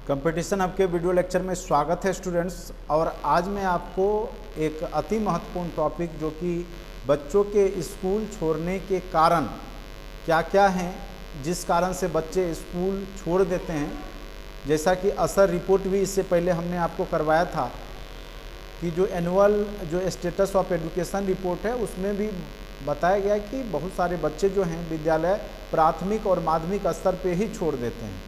Competition hub के video lecture में स्वागत है स्टूडेंट्स। और आज मैं आपको एक अति महत्वपूर्ण टॉपिक जो कि बच्चों के स्कूल छोड़ने के कारण क्या क्या हैं, जिस कारण से बच्चे स्कूल छोड़ देते हैं। जैसा कि असर रिपोर्ट भी इससे पहले हमने आपको करवाया था कि जो एनुअल जो स्टेटस ऑफ एजुकेशन रिपोर्ट है उसमें भी बताया गया कि बहुत सारे बच्चे जो हैं विद्यालय प्राथमिक और माध्यमिक स्तर पे ही छोड़ देते हैं।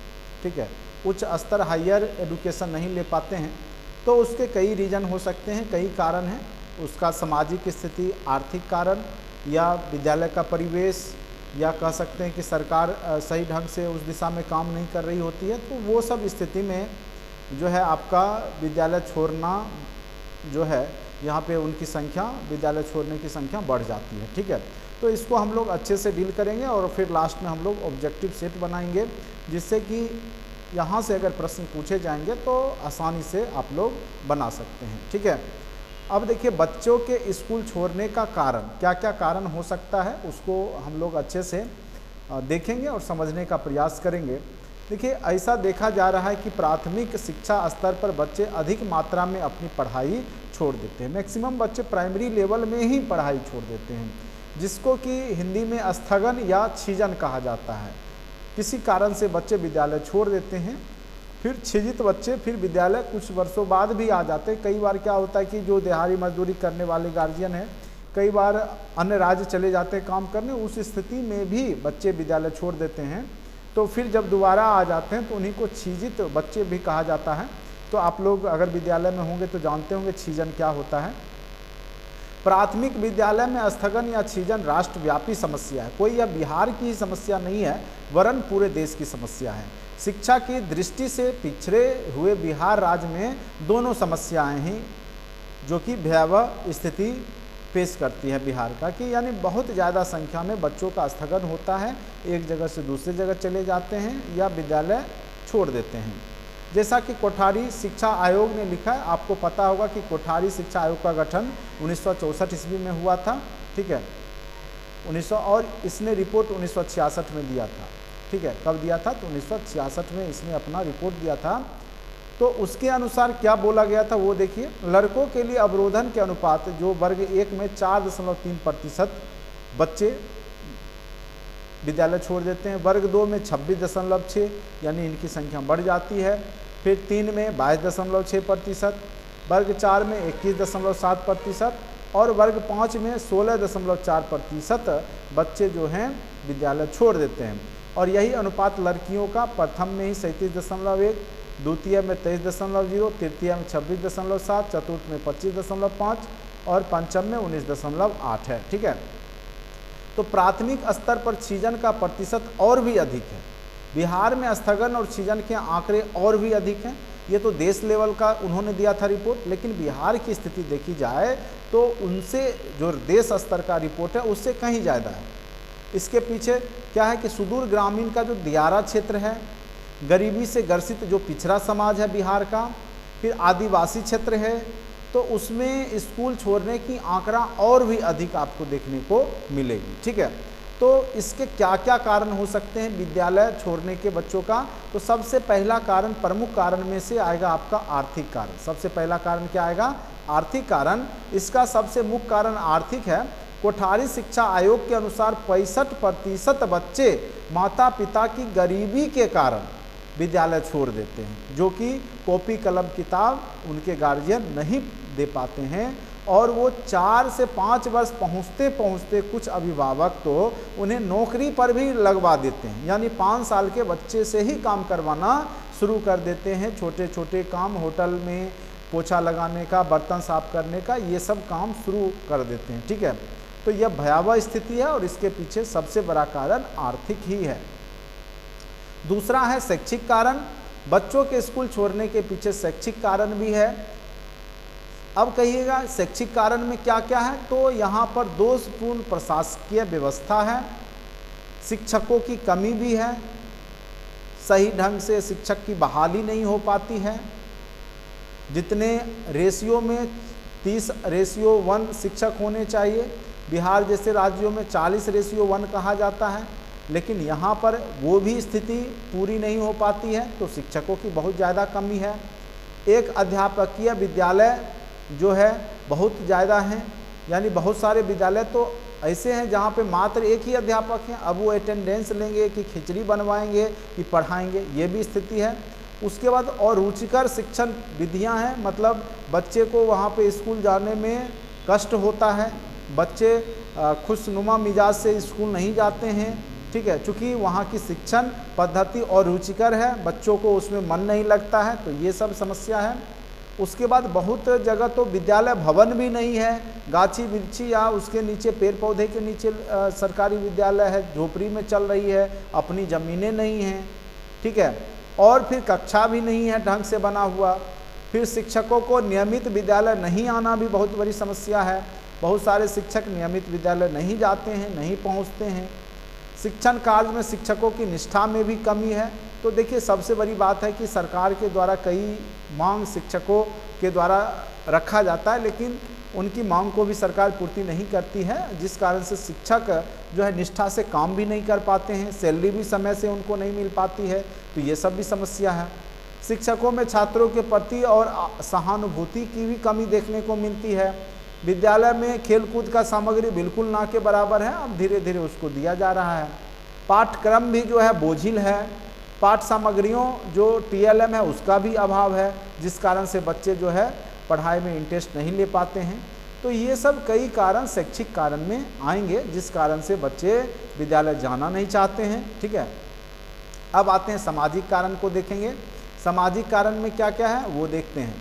ठीक है, उच्च स्तर हायर एजुकेशन नहीं ले पाते हैं। तो उसके कई रीज़न हो सकते हैं, कई कारण हैं। उसका सामाजिक स्थिति, आर्थिक कारण, या विद्यालय का परिवेश, या कह सकते हैं कि सरकार सही ढंग से उस दिशा में काम नहीं कर रही होती है। तो वो सब स्थिति में जो है आपका विद्यालय छोड़ना जो है यहाँ पे उनकी संख्या, विद्यालय छोड़ने की संख्या बढ़ जाती है। ठीक है, तो इसको हम लोग अच्छे से डील करेंगे और फिर लास्ट में हम लोग ऑब्जेक्टिव सेट बनाएंगे, जिससे कि यहाँ से अगर प्रश्न पूछे जाएंगे तो आसानी से आप लोग बना सकते हैं। ठीक है, अब देखिए बच्चों के स्कूल छोड़ने का कारण, क्या क्या कारण हो सकता है उसको हम लोग अच्छे से देखेंगे और समझने का प्रयास करेंगे। देखिए, ऐसा देखा जा रहा है कि प्राथमिक शिक्षा स्तर पर बच्चे अधिक मात्रा में अपनी पढ़ाई छोड़ देते हैं। मैक्सिमम बच्चे प्राइमरी लेवल में ही पढ़ाई छोड़ देते हैं, जिसको कि हिंदी में स्थगन या छीजन कहा जाता है। किसी कारण से बच्चे विद्यालय छोड़ देते हैं, फिर छिजित बच्चे फिर विद्यालय कुछ वर्षों बाद भी आ जाते हैं। कई बार क्या होता है कि जो दिहाड़ी मजदूरी करने वाले गार्जियन हैं, कई बार अन्य राज्य चले जाते हैं काम करने, उस स्थिति में भी बच्चे विद्यालय छोड़ देते हैं। तो फिर जब दोबारा आ जाते हैं तो उन्हीं को छिजित बच्चे भी कहा जाता है। तो आप लोग अगर विद्यालय में होंगे तो जानते होंगे छीजन क्या होता है। प्राथमिक विद्यालय में स्थगन या छीजन राष्ट्रव्यापी समस्या है, कोई यह बिहार की ही समस्या नहीं है वरन पूरे देश की समस्या है। शिक्षा की दृष्टि से पिछड़े हुए बिहार राज्य में दोनों समस्याएं ही जो कि भयावह स्थिति पेश करती है बिहार का, कि यानी बहुत ज़्यादा संख्या में बच्चों का स्थगन होता है, एक जगह से दूसरी जगह चले जाते हैं या विद्यालय छोड़ देते हैं। जैसा कि कोठारी शिक्षा आयोग ने लिखा है, आपको पता होगा कि कोठारी शिक्षा आयोग का गठन 1964 ईस्वी में हुआ था। ठीक है, 1900 और इसने रिपोर्ट 1966 में दिया था। ठीक है, कब दिया था? तो 1966 में इसने अपना रिपोर्ट दिया था। तो उसके अनुसार क्या बोला गया था वो देखिए। लड़कों के लिए अवरोधन के अनुपात जो वर्ग 1 में 4.3% बच्चे विद्यालय छोड़ देते हैं, वर्ग 2 में 26.6, यानी इनकी संख्या बढ़ जाती है। फिर 3 में 22.6%, वर्ग 4 में 21.7% और वर्ग 5 में 16.4% बच्चे जो हैं विद्यालय छोड़ देते हैं। और यही अनुपात लड़कियों का प्रथम में ही 37.1, द्वितीय में 23.0, तृतीय में 26.7, चतुर्थ में 25.5 और पंचम में 19.8 है। ठीक है, तो प्राथमिक स्तर पर छीजन का प्रतिशत और भी अधिक है। बिहार में स्थगन और छीजन के आंकड़े और भी अधिक हैं। ये तो देश लेवल का उन्होंने दिया था रिपोर्ट, लेकिन बिहार की स्थिति देखी जाए तो उनसे जो देश स्तर का रिपोर्ट है उससे कहीं ज़्यादा है। इसके पीछे क्या है कि सुदूर ग्रामीण का जो दियारा क्षेत्र है, गरीबी से ग्रसित जो पिछड़ा समाज है बिहार का, फिर आदिवासी क्षेत्र है, तो उसमें स्कूल छोड़ने की आंकड़ा और भी अधिक आपको देखने को मिलेगी। ठीक है, तो इसके क्या क्या कारण हो सकते हैं विद्यालय छोड़ने के बच्चों का? तो सबसे पहला कारण, प्रमुख कारण में से आएगा आपका आर्थिक कारण। सबसे पहला कारण क्या आएगा? आर्थिक कारण। इसका सबसे मुख्य कारण आर्थिक है। कोठारी शिक्षा आयोग के अनुसार 65% बच्चे माता पिता की गरीबी के कारण विद्यालय छोड़ देते हैं, जो कि कॉपी कलम किताब उनके गार्जियन नहीं दे पाते हैं। और वो 4 से 5 वर्ष पहुँचते पहुँचते कुछ अभिभावक तो उन्हें नौकरी पर भी लगवा देते हैं, यानी 5 साल के बच्चे से ही काम करवाना शुरू कर देते हैं। छोटे छोटे काम, होटल में पोछा लगाने का, बर्तन साफ करने का, ये सब काम शुरू कर देते हैं। ठीक है, तो यह भयावह स्थिति है और इसके पीछे सबसे बड़ा कारण आर्थिक ही है। दूसरा है शैक्षिक कारण। बच्चों के स्कूल छोड़ने के पीछे शैक्षिक कारण भी है। अब कहिएगा शैक्षिक कारण में क्या क्या है? तो यहाँ पर दोषपूर्ण प्रशासकीय व्यवस्था है, शिक्षकों की कमी भी है, सही ढंग से शिक्षक की बहाली नहीं हो पाती है। जितने रेशियो में 30:1 शिक्षक होने चाहिए, बिहार जैसे राज्यों में 40:1 कहा जाता है, लेकिन यहाँ पर वो भी स्थिति पूरी नहीं हो पाती है, तो शिक्षकों की बहुत ज़्यादा कमी है। एक अध्यापकीय विद्यालय जो है बहुत ज़्यादा हैं, यानी बहुत सारे विद्यालय तो ऐसे हैं जहाँ पे मात्र एक ही अध्यापक हैं। अब वो अटेंडेंस लेंगे कि खिचड़ी बनवाएंगे कि पढ़ाएंगे, ये भी स्थिति है। उसके बाद और रुचिकर शिक्षण विधियाँ हैं, मतलब बच्चे को वहाँ पे स्कूल जाने में कष्ट होता है, बच्चे खुशनुमा मिजाज से स्कूल नहीं जाते हैं, ठीक है, चूँकि वहाँ की शिक्षण पद्धति और रुचिकर है, बच्चों को उसमें मन नहीं लगता है, तो ये सब समस्या है। उसके बाद बहुत जगह तो विद्यालय भवन भी नहीं है, गाछी बिरछी या उसके नीचे पेड़ पौधे के नीचे सरकारी विद्यालय है, झोपड़ी में चल रही है, अपनी ज़मीनें नहीं हैं, ठीक है, और फिर कक्षा भी नहीं है ढंग से बना हुआ। फिर शिक्षकों को नियमित विद्यालय नहीं आना भी बहुत बड़ी समस्या है, बहुत सारे शिक्षक नियमित विद्यालय नहीं जाते हैं, नहीं पहुंचते हैं। शिक्षण कार्य में शिक्षकों की निष्ठा में भी कमी है। तो देखिए, सबसे बड़ी बात है कि सरकार के द्वारा कई मांग शिक्षकों के द्वारा रखा जाता है, लेकिन उनकी मांग को भी सरकार पूर्ति नहीं करती है, जिस कारण से शिक्षक जो है निष्ठा से काम भी नहीं कर पाते हैं, सैलरी भी समय से उनको नहीं मिल पाती है, तो ये सब भी समस्या है। शिक्षकों में छात्रों के प्रति और सहानुभूति की भी कमी देखने को मिलती है। विद्यालय में खेलकूद का सामग्री बिल्कुल ना के बराबर है, अब धीरे धीरे उसको दिया जा रहा है। पाठ्यक्रम भी जो है बोझिल है, पाठ सामग्रियों जो TLM है उसका भी अभाव है, जिस कारण से बच्चे जो है पढ़ाई में इंटरेस्ट नहीं ले पाते हैं। तो ये सब कई कारण शैक्षिक कारण में आएंगे, जिस कारण से बच्चे विद्यालय जाना नहीं चाहते हैं, ठीक है। अब आते हैं सामाजिक कारण को देखेंगे। सामाजिक कारण में क्या क्या है वो देखते हैं।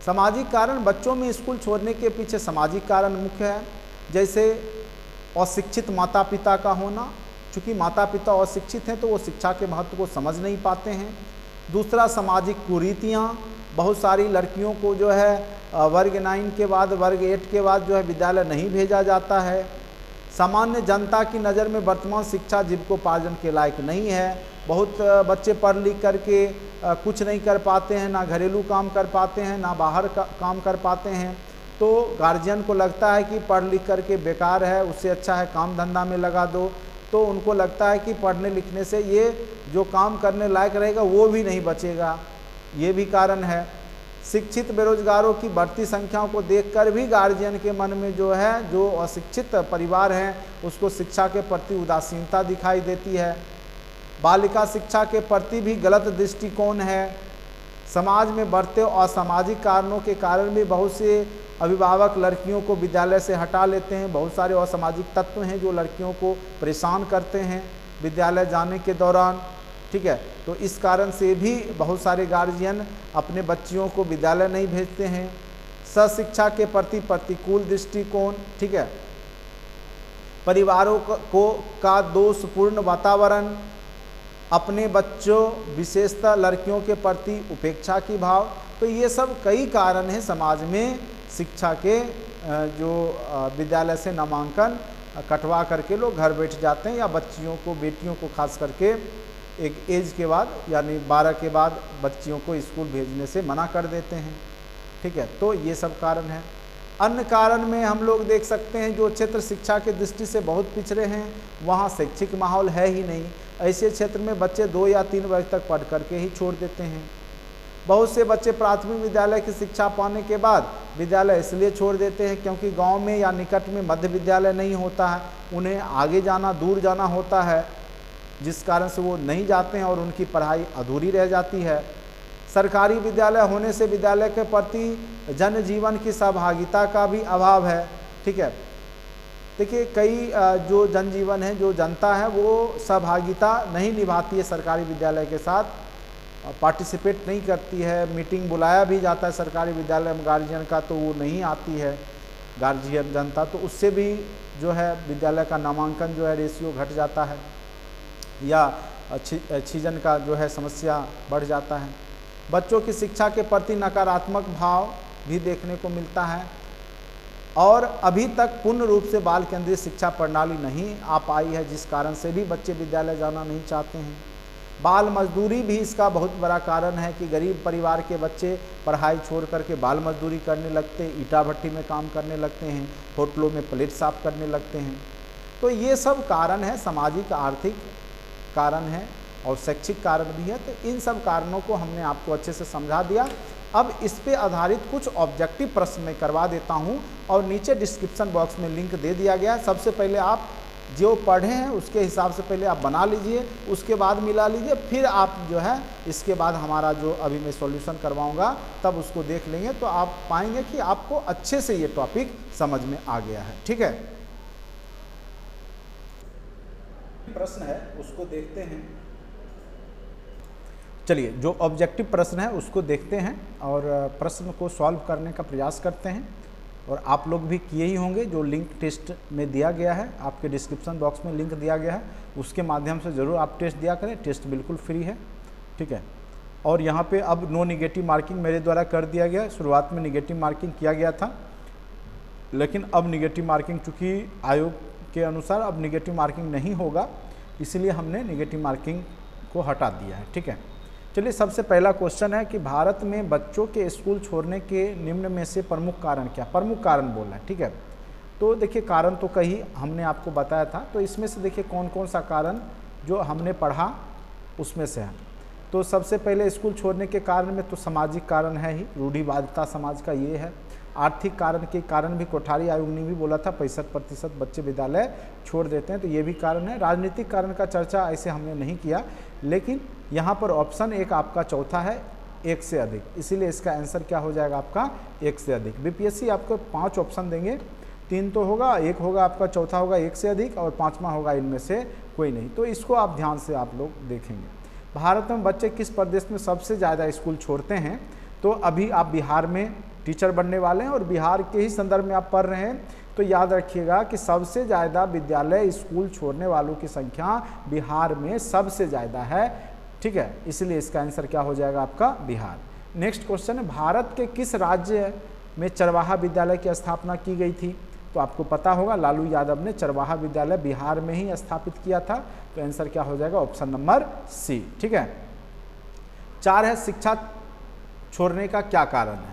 सामाजिक कारण, बच्चों में स्कूल छोड़ने के पीछे सामाजिक कारण मुख्य है, जैसे अशिक्षित माता पिता का होना, चूँकि माता पिता अशिक्षित हैं तो वो शिक्षा के महत्व को समझ नहीं पाते हैं। दूसरा, सामाजिक कुरीतियाँ, बहुत सारी लड़कियों को जो है वर्ग 9 के बाद, वर्ग 8 के बाद जो है विद्यालय नहीं भेजा जाता है। सामान्य जनता की नज़र में वर्तमान शिक्षा जीविकोपार्जन के लायक नहीं है। बहुत बच्चे पढ़ लिख करके कुछ नहीं कर पाते हैं, ना घरेलू काम कर पाते हैं, ना बाहर काम कर पाते हैं। तो गार्जियन को लगता है कि पढ़ लिख करके बेकार है, उससे अच्छा है काम धंधा में लगा दो। तो उनको लगता है कि पढ़ने लिखने से ये जो काम करने लायक रहेगा वो भी नहीं बचेगा, ये भी कारण है। शिक्षित बेरोजगारों की बढ़ती संख्याओं को देखकर भी गार्जियन के मन में जो है, जो अशिक्षित परिवार हैं उसको शिक्षा के प्रति उदासीनता दिखाई देती है। बालिका शिक्षा के प्रति भी गलत दृष्टिकोण है। समाज में बढ़ते असामाजिक कारणों के कारण भी बहुत से अभिभावक लड़कियों को विद्यालय से हटा लेते हैं। बहुत सारे असामाजिक तत्व हैं जो लड़कियों को परेशान करते हैं विद्यालय जाने के दौरान, ठीक है। तो इस कारण से भी बहुत सारे गार्जियन अपने बच्चियों को विद्यालय नहीं भेजते हैं। शिक्षा के प्रति प्रतिकूल दृष्टिकोण, ठीक है। परिवारों का दोषपूर्ण वातावरण, अपने बच्चों विशेषतः लड़कियों के प्रति उपेक्षा की भाव, तो ये सब कई कारण हैं समाज में शिक्षा के जो विद्यालय से नामांकन कटवा करके लोग घर बैठ जाते हैं, या बच्चियों को, बेटियों को खास करके एक एज के बाद यानी 12 के बाद बच्चियों को स्कूल भेजने से मना कर देते हैं, ठीक है। तो ये सब कारण है। अन्य कारण में हम लोग देख सकते हैं जो क्षेत्र शिक्षा की दृष्टि से बहुत पिछड़े हैं, वहाँ शैक्षिक माहौल है ही नहीं। ऐसे क्षेत्र में बच्चे 2 या 3 वर्ष तक पढ़ करके ही छोड़ देते हैं। बहुत से बच्चे प्राथमिक विद्यालय की शिक्षा पाने के बाद विद्यालय इसलिए छोड़ देते हैं क्योंकि गांव में या निकट में मध्य विद्यालय नहीं होता है, उन्हें आगे जाना, दूर जाना होता है, जिस कारण से वो नहीं जाते हैं और उनकी पढ़ाई अधूरी रह जाती है। सरकारी विद्यालय होने से विद्यालय के प्रति जनजीवन की सहभागिता का भी अभाव है, ठीक है। देखिए, कई जो जनजीवन है, जो जनता है, वो सहभागिता नहीं निभाती है सरकारी विद्यालय के साथ, पार्टिसिपेट नहीं करती है। मीटिंग बुलाया भी जाता है सरकारी विद्यालय में गार्जियन का, तो वो नहीं आती है गार्जियन जनता, तो उससे भी जो है विद्यालय का नामांकन जो है रेशियो घट जाता है, या छीजन का जो है समस्या बढ़ जाता है। बच्चों की शिक्षा के प्रति नकारात्मक भाव भी देखने को मिलता है, और अभी तक पूर्ण रूप से बाल केंद्रित शिक्षा प्रणाली नहीं आ पाई है, जिस कारण से भी बच्चे विद्यालय जाना नहीं चाहते हैं। बाल मजदूरी भी इसका बहुत बड़ा कारण है कि गरीब परिवार के बच्चे पढ़ाई छोड़ करके बाल मजदूरी करने लगते, ईटा भट्टी में काम करने लगते हैं, होटलों में प्लेट साफ करने लगते हैं। तो ये सब कारण है सामाजिक आर्थिक कारण है और शैक्षिक कारण भी है। तो इन सब कारणों को हमने आपको अच्छे से समझा दिया। अब इस पे आधारित कुछ ऑब्जेक्टिव प्रश्न मैं करवा देता हूं और नीचे डिस्क्रिप्शन बॉक्स में लिंक दे दिया गया। सबसे पहले आप जो पढ़े हैं उसके हिसाब से पहले आप बना लीजिए, उसके बाद मिला लीजिए, फिर आप जो है इसके बाद हमारा जो अभी मैं सॉल्यूशन करवाऊंगा तब उसको देख लेंगे, तो आप पाएंगे कि आपको अच्छे से ये टॉपिक समझ में आ गया है। ठीक है, प्रश्न है उसको देखते हैं। चलिए, जो ऑब्जेक्टिव प्रश्न है उसको देखते हैं और प्रश्न को सॉल्व करने का प्रयास करते हैं। और आप लोग भी किए ही होंगे, जो लिंक टेस्ट में दिया गया है, आपके डिस्क्रिप्शन बॉक्स में लिंक दिया गया है, उसके माध्यम से ज़रूर आप टेस्ट दिया करें। टेस्ट बिल्कुल फ्री है। ठीक है, और यहाँ पे अब नो निगेटिव मार्किंग मेरे द्वारा कर दिया गया। शुरुआत में निगेटिव मार्किंग किया गया था, लेकिन अब निगेटिव मार्किंग चूँकि आयोग के अनुसार अब निगेटिव मार्किंग नहीं होगा, इसलिए हमने निगेटिव मार्किंग को हटा दिया है। ठीक है, चलिए, सबसे पहला क्वेश्चन है कि भारत में बच्चों के स्कूल छोड़ने के निम्न में से प्रमुख कारण क्या? प्रमुख कारण बोलना है। ठीक है, तो देखिए कारण तो कई हमने आपको बताया था, तो इसमें से देखिए कौन कौन सा कारण जो हमने पढ़ा उसमें से है। तो सबसे पहले स्कूल छोड़ने के कारण में तो सामाजिक कारण है ही, रूढ़िवादिता समाज का ये है। आर्थिक कारण के कारण भी कोठारी आयोग ने भी बोला था 65% बच्चे विद्यालय छोड़ देते हैं, तो ये भी कारण है। राजनीतिक कारण का चर्चा ऐसे हमने नहीं किया, लेकिन यहाँ पर ऑप्शन एक आपका चौथा है, एक से अधिक, इसीलिए इसका आंसर क्या हो जाएगा आपका एक से अधिक। बीपीएससी आपको 5 ऑप्शन देंगे, 3 तो होगा, एक होगा आपका, चौथा होगा एक से अधिक और 5वां होगा इनमें से कोई नहीं। तो इसको आप ध्यान से आप लोग देखेंगे। भारत में बच्चे किस प्रदेश में सबसे ज़्यादा स्कूल छोड़ते हैं? तो अभी आप बिहार में टीचर बनने वाले हैं और बिहार के ही संदर्भ में आप पढ़ रहे हैं, तो याद रखिएगा कि सबसे ज़्यादा विद्यालय स्कूल छोड़ने वालों की संख्या बिहार में सबसे ज़्यादा है। ठीक है, इसलिए इसका आंसर क्या हो जाएगा आपका बिहार। नेक्स्ट क्वेश्चन है, भारत के किस राज्य में चरवाहा विद्यालय की स्थापना की गई थी? तो आपको पता होगा लालू यादव ने चरवाहा विद्यालय बिहार में ही स्थापित किया था, तो आंसर क्या हो जाएगा ऑप्शन नंबर सी। ठीक है, 4 है, शिक्षा छोड़ने का क्या कारण है?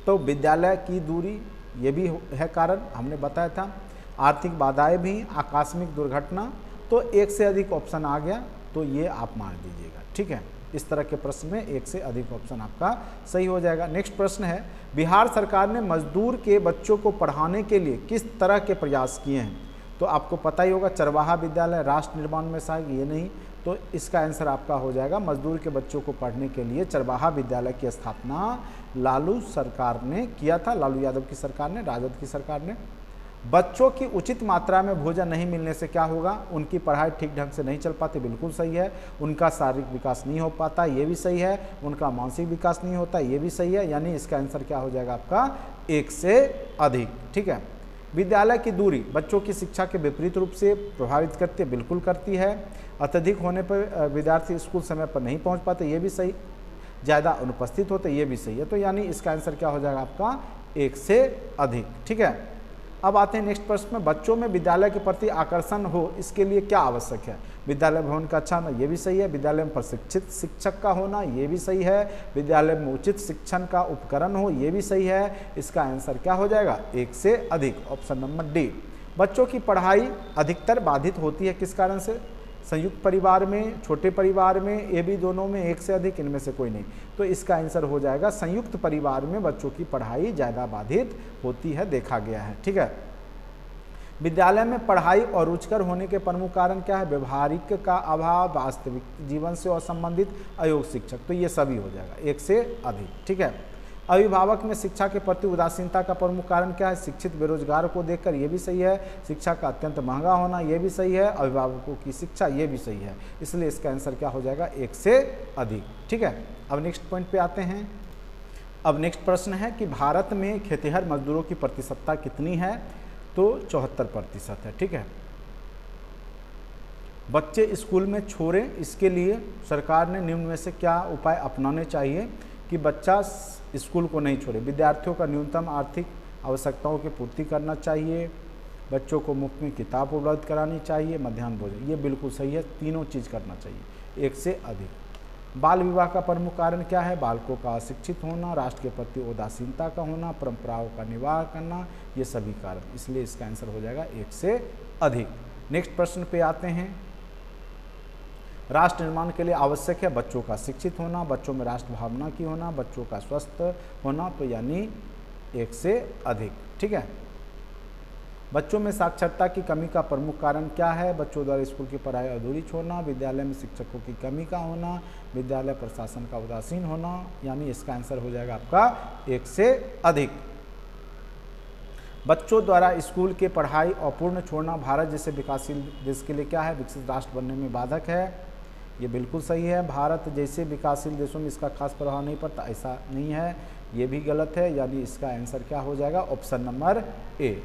तो विद्यालय की दूरी ये भी है कारण, हमने बताया था। आर्थिक बाधाएं भी, आकस्मिक दुर्घटना, तो एक से अधिक ऑप्शन आ गया, तो ये आप मान दीजिएगा। ठीक है, इस तरह के प्रश्न में एक से अधिक ऑप्शन आपका सही हो जाएगा। नेक्स्ट प्रश्न है, बिहार सरकार ने मजदूर के बच्चों को पढ़ाने के लिए किस तरह के प्रयास किए हैं? तो आपको पता ही होगा चरवाहा विद्यालय राष्ट्र निर्माण में सहायक, ये नहीं, तो इसका आंसर आपका हो जाएगा मजदूर के बच्चों को पढ़ने के लिए चरवाहा विद्यालय की स्थापना लालू सरकार ने किया था, लालू यादव की सरकार ने, राजद की सरकार ने। बच्चों की उचित मात्रा में भोजन नहीं मिलने से क्या होगा? उनकी पढ़ाई ठीक ढंग से नहीं चल पाती, बिल्कुल सही है। उनका शारीरिक विकास नहीं हो पाता, ये भी सही है। उनका मानसिक विकास नहीं होता, ये भी सही है। यानी इसका आंसर क्या हो जाएगा आपका एक से अधिक। ठीक है, विद्यालय की दूरी बच्चों की शिक्षा के विपरीत रूप से प्रभावित करती है, बिल्कुल करती है। अत्यधिक होने पर विद्यार्थी स्कूल समय पर नहीं पहुंच पाते, ये भी सही। ज़्यादा अनुपस्थित होते, ये भी सही है। तो यानी इसका आंसर क्या हो जाएगा आपका एक से अधिक। ठीक है, अब आते हैं नेक्स्ट प्रश्न में, बच्चों में विद्यालय के प्रति आकर्षण हो इसके लिए क्या आवश्यक है? विद्यालय भवन का अच्छा होना, ये भी सही है। विद्यालय में प्रशिक्षित शिक्षक का होना, ये भी सही है। विद्यालय में उचित शिक्षण का उपकरण हो, ये भी सही है। इसका आंसर क्या हो जाएगा एक से अधिक, ऑप्शन नंबर डी। बच्चों की पढ़ाई अधिकतर बाधित होती है किस कारण से? संयुक्त परिवार में, छोटे परिवार में, ये भी दोनों में, एक से अधिक, इनमें से कोई नहीं। तो इसका आंसर हो जाएगा संयुक्त परिवार में बच्चों की पढ़ाई ज़्यादा बाधित होती है, देखा गया है। ठीक है, विद्यालय में पढ़ाई और रुचिकर होने के प्रमुख कारण क्या है? व्यवहारिक का अभाव, वास्तविक जीवन से असंबंधित, अयोग्य शिक्षक, तो ये सभी हो जाएगा एक से अधिक। ठीक है, अभिभावक में शिक्षा के प्रति उदासीनता का प्रमुख कारण क्या है? शिक्षित बेरोजगार को देखकर, ये भी सही है। शिक्षा का अत्यंत महंगा होना, ये भी सही है। अभिभावकों की शिक्षा, ये भी सही है। इसलिए इसका आंसर क्या हो जाएगा एक से अधिक। ठीक है, अब नेक्स्ट पॉइंट पे आते हैं। अब नेक्स्ट प्रश्न है कि भारत में खेतिहर मजदूरों की प्रतिशतता कितनी है? तो 74% है। ठीक है, बच्चे स्कूल में छोड़ें, इसके लिए सरकार ने निम्न में से क्या उपाय अपनाने चाहिए कि बच्चा स्कूल को नहीं छोड़े? विद्यार्थियों का न्यूनतम आर्थिक आवश्यकताओं की पूर्ति करना चाहिए, बच्चों को मुफ्त में किताब उपलब्ध करानी चाहिए, मध्याह्न भोजन, ये बिल्कुल सही है। तीनों चीज़ करना चाहिए एक से अधिक। बाल विवाह का प्रमुख कारण क्या है? बालकों का अशिक्षित होना, राष्ट्र के प्रति उदासीनता का होना, परंपराओं का निर्वाह करना, ये सभी कारण, इसलिए इसका आंसर हो जाएगा एक से अधिक। नेक्स्ट प्रश्न पे आते हैं। राष्ट्र निर्माण के लिए आवश्यक है बच्चों का शिक्षित होना, बच्चों में राष्ट्र भावना की होना, बच्चों का स्वस्थ होना, तो यानी 1 से अधिक। ठीक है। बच्चों में साक्षरता की कमी का प्रमुख कारण क्या है? बच्चों द्वारा स्कूल की पढ़ाई अधूरी छोड़ना, विद्यालय में शिक्षकों की कमी का होना, विद्यालय प्रशासन का उदासीन होना, यानी इसका आंसर हो जाएगा आपका 1 से अधिक। बच्चों द्वारा स्कूल के पढ़ाई अपूर्ण छोड़ना भारत जैसे विकासशील देश के लिए क्या है? विकसित राष्ट्र बनने में बाधक है। ये बिल्कुल सही है। भारत जैसे विकासशील देशों में इसका खास प्रभाव नहीं पड़ता, ऐसा नहीं है, ये भी गलत है, यानी इसका आंसर क्या हो जाएगा? Option number A.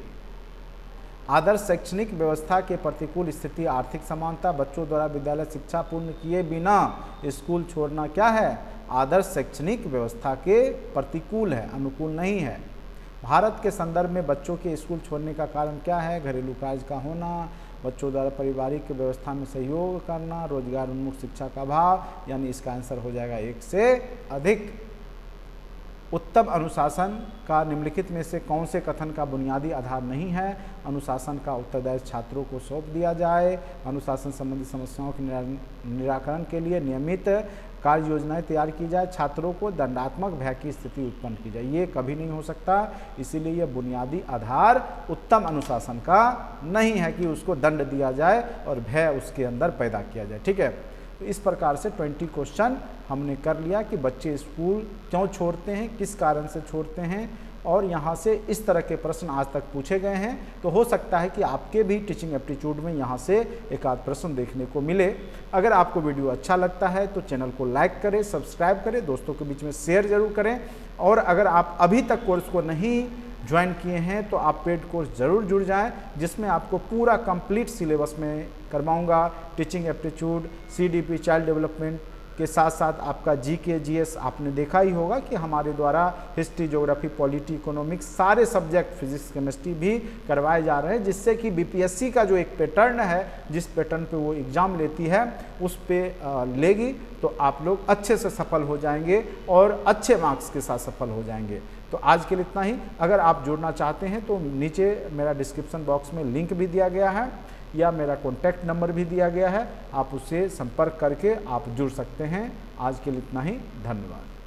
आदर्श शैक्षणिक व्यवस्था के प्रतिकूल स्थिति आर्थिक समानता, बच्चों द्वारा विद्यालय शिक्षा पूर्ण किए बिना स्कूल छोड़ना क्या है? आदर्श शैक्षणिक व्यवस्था के प्रतिकूल है, अनुकूल नहीं है। भारत के संदर्भ में बच्चों के स्कूल छोड़ने का कारण क्या है? घरेलू कार्य का होना, बच्चों द्वारा पारिवारिक व्यवस्था में सहयोग करना, रोजगार उन्मुख शिक्षा का अभाव, यानी इसका आंसर हो जाएगा 1 से अधिक। उत्तम अनुशासन का निम्नलिखित में से कौन से कथन का बुनियादी आधार नहीं है? अनुशासन का उत्तरदायित्व छात्रों को सौंप दिया जाए, अनुशासन संबंधी समस्याओं के निराकरण के लिए नियमित कार्य योजनाएं तैयार की जाए, छात्रों को दंडात्मक भय की स्थिति उत्पन्न की जाए। ये कभी नहीं हो सकता, इसीलिए यह बुनियादी आधार उत्तम अनुशासन का नहीं है कि उसको दंड दिया जाए और भय उसके अंदर पैदा किया जाए। ठीक है। तो इस प्रकार से 20 क्वेश्चन हमने कर लिया कि बच्चे स्कूल क्यों छोड़ते हैं, किस कारण से छोड़ते हैं, और यहाँ से इस तरह के प्रश्न आज तक पूछे गए हैं। तो हो सकता है कि आपके भी टीचिंग एप्टीट्यूड में यहाँ से एक आध प्रश्न देखने को मिले। अगर आपको वीडियो अच्छा लगता है तो चैनल को लाइक करें, सब्सक्राइब करें, दोस्तों के बीच में शेयर जरूर करें, और अगर आप अभी तक कोर्स को नहीं ज्वाइन किए हैं तो आप पेड कोर्स ज़रूर जुड़ जाएं, जिसमें आपको पूरा कंप्लीट सिलेबस में करवाऊंगा। Teaching aptitude, CDP, child development के साथ साथ आपका GK GS आपने देखा ही होगा कि हमारे द्वारा हिस्ट्री, ज्योग्राफी, पॉलिटी, इकोनॉमिक्स सारे सब्जेक्ट, फिजिक्स, केमिस्ट्री भी करवाए जा रहे हैं, जिससे कि BPSC का जो एक पैटर्न है, जिस पैटर्न पे वो एग्ज़ाम लेती है उस पे लेगी, तो आप लोग अच्छे से सफल हो जाएंगे और अच्छे मार्क्स के साथ सफल हो जाएंगे। तो आज के लिए इतना ही। अगर आप जुड़ना चाहते हैं तो नीचे मेरा डिस्क्रिप्शन बॉक्स में लिंक भी दिया गया है या मेरा कॉन्टैक्ट नंबर भी दिया गया है, आप उससे संपर्क करके आप जुड़ सकते हैं। आज के लिए इतना ही, धन्यवाद।